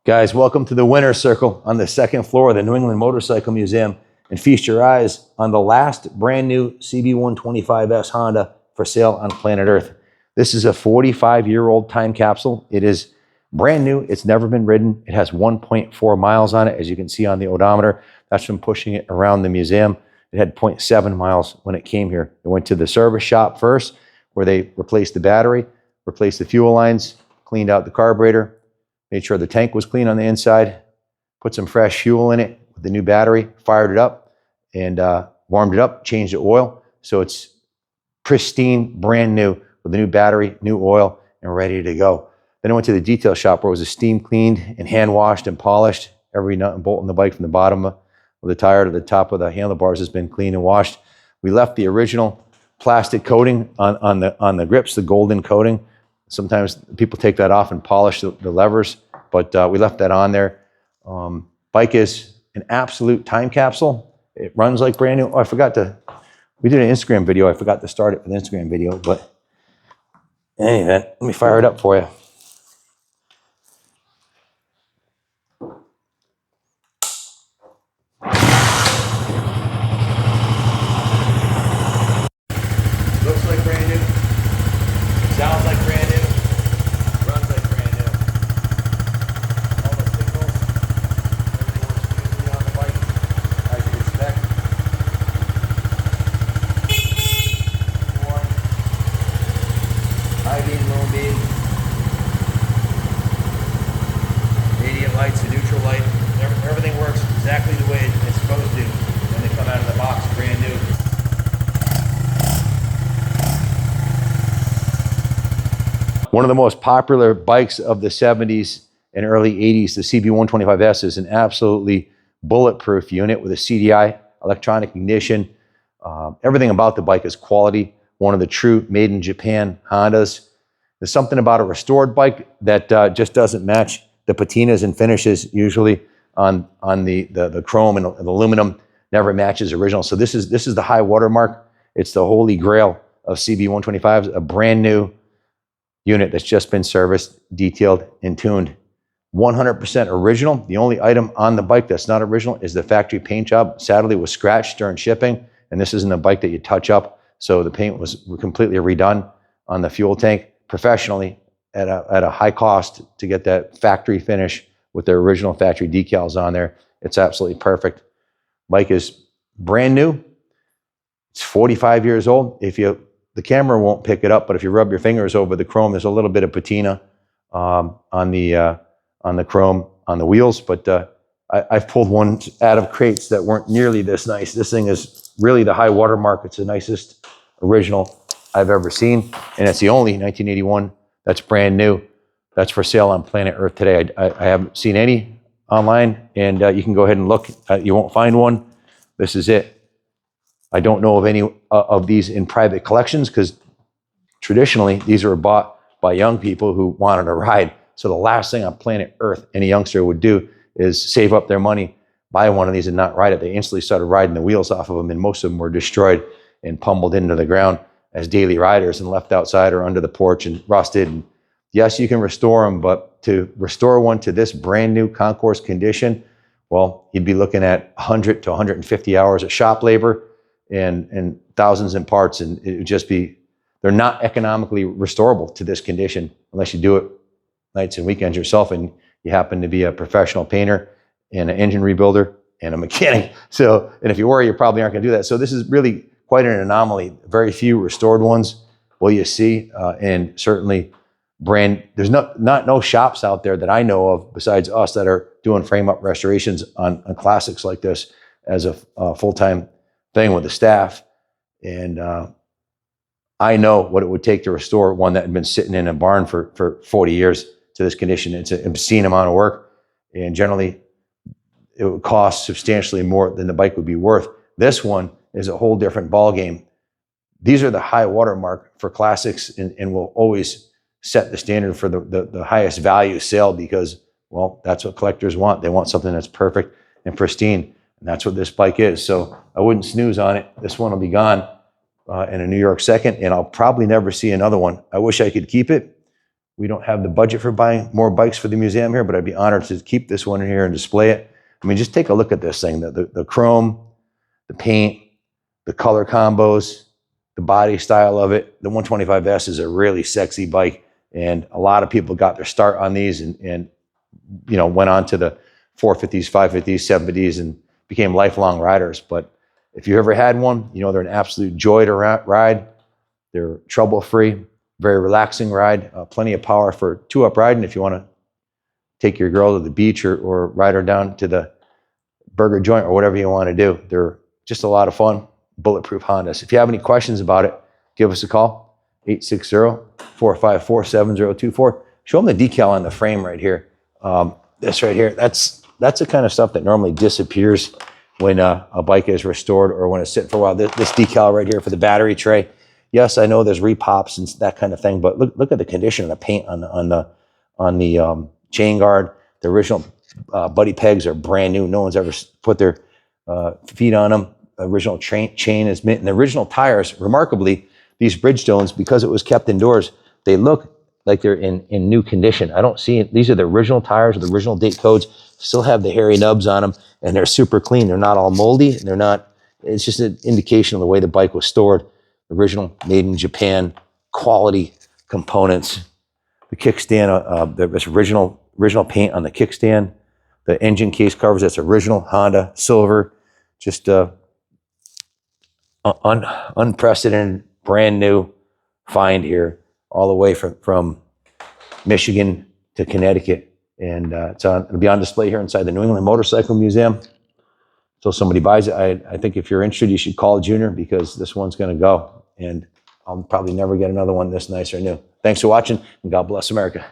Guys, welcome to the Winner's Circle on the second floor of the New England Motorcycle Museum, and feast your eyes on the last brand new CB125S Honda for sale on planet Earth. This is a 45-year-old time capsule. It is brand new. It's never been ridden. It has 1.4 miles on it, as you can see on the odometer. That's from pushing it around the museum. It had 0.7 miles when it came here. It went to the service shop first, where they replaced the battery, replaced the fuel lines, cleaned out the carburetor, made sure the tank was clean on the inside, put some fresh fuel in it with the new battery, fired it up, and warmed it up, changed the oil. So it's pristine, brand new, with the new battery, new oil, and ready to go. Then I went to the detail shop where it was steam cleaned and hand washed and polished. Every nut and bolt in the bike from the bottom of the tire to the top of the handlebars has been cleaned and washed. We left the original plastic coating on the grips, the golden coating. Sometimes people take that off and polish the levers, but we left that on there. Bike is an absolute time capsule. It runs like brand new. Oh, we did an Instagram video. I forgot to start it for the Instagram video, but anyway, let me fire it up for you. Looks like brand new. Sounds like brand new. Runs like brand new. All the signals, everything works beautifully on the bike, as you'd expect. Horn, high beam, low beam, radiant lights, the neutral light. Everything works exactly the way it's supposed to when they come out of the box, brand new. One of the most popular bikes of the 70s and early 80s, the CB125S, is an absolutely bulletproof unit with a CDI, electronic ignition. Everything about the bike is quality. One of the true made in Japan Hondas. There's something about a restored bike that just doesn't match the patinas and finishes usually on the chrome and the aluminum. Never matches original. So this is the high watermark. It's the holy grail of CB125s, a brand new unit that's just been serviced, detailed, and tuned. 100% original. The only item on the bike that's not original is the factory paint job. Sadly, it was scratched during shipping, and this isn't a bike that you touch up. So the paint was completely redone on the fuel tank professionally at a high cost to get that factory finish with their original factory decals on there. It's absolutely perfect. Bike is brand new. It's 45 years old. The camera won't pick it up, but if you rub your fingers over the chrome, there's a little bit of patina on the chrome on the wheels. But I've pulled ones out of crates that weren't nearly this nice. This thing is really the high watermark. It's the nicest original I've ever seen, and it's the only 1981 that's brand new. That's for sale on planet Earth today. I haven't seen any online, and you can go ahead and look. You won't find one. This is it. I don't know of any of these in private collections because traditionally these were bought by young people who wanted to ride. So the last thing on planet Earth any youngster would do is save up their money, buy one of these and not ride it. They instantly started riding the wheels off of them, and most of them were destroyed and pummeled into the ground as daily riders and left outside or under the porch and rusted. And yes, you can restore them, but to restore one to this brand new concourse condition, well, you'd be looking at 100 to 150 hours of shop labor and thousands in parts, and it would just be, they're not economically restorable to this condition unless you do it nights and weekends yourself and you happen to be a professional painter and an engine rebuilder and a mechanic. So, and if you were, you probably aren't going to do that. So this is really quite an anomaly. Very few restored ones will you see, and certainly there's no shops out there that I know of besides us that are doing frame up restorations on classics like this as a full-time thing with the staff. And I know what it would take to restore one that had been sitting in a barn for 40 years to this condition. It's an obscene amount of work, and generally it would cost substantially more than the bike would be worth. This one is a whole different ball game. These are the high watermark for classics, and will always set the standard for the highest value sale because, well, that's what collectors want. They want something that's perfect and pristine. And that's what this bike is. So I wouldn't snooze on it. This one will be gone in a New York second, and I'll probably never see another one. I wish I could keep it, We don't have the budget for buying more bikes for the museum here, but I'd be honored to keep this one in here and display it. I mean, just take a look at this thing, the chrome, the paint, the color combos, the body style of it. The 125S is a really sexy bike, and a lot of people got their start on these and you know, went on to the 450s, 550s, 70s, and became lifelong riders. But if you ever had one, you know they're an absolute joy to ride. They're trouble-free, very relaxing ride, plenty of power for two-up riding if you want to take your girl to the beach or ride her down to the burger joint or whatever you want to do. They're just a lot of fun, bulletproof Hondas. If you have any questions about it, give us a call, 860-454-7024. Show them the decal on the frame right here. This right here, that's the kind of stuff that normally disappears when a bike is restored or when it's sitting for a while. This decal right here for the battery tray. Yes, I know there's repops and that kind of thing, but look at the condition of the paint on the chain guard. The original buddy pegs are brand new. No one's ever put their feet on them. The original chain is mint. And the original tires, remarkably, these Bridgestones, because it was kept indoors, they look like they're in new condition. I don't see it. These are the original tires with the original date codes, still have the hairy nubs on them, and they're super clean. They're not all moldy. They're not, it's just an indication of the way the bike was stored. Original, made in Japan, quality components. The kickstand, there's original paint on the kickstand. The engine case covers, that's original Honda, silver. Just unprecedented, brand new find here, all the way from Michigan to Connecticut. And it'll be on display here inside the New England Motorcycle Museum until somebody buys it. I think if you're interested, you should call Junior, because this one's going to go. And I'll probably never get another one this nice or new. Thanks for watching, and God bless America.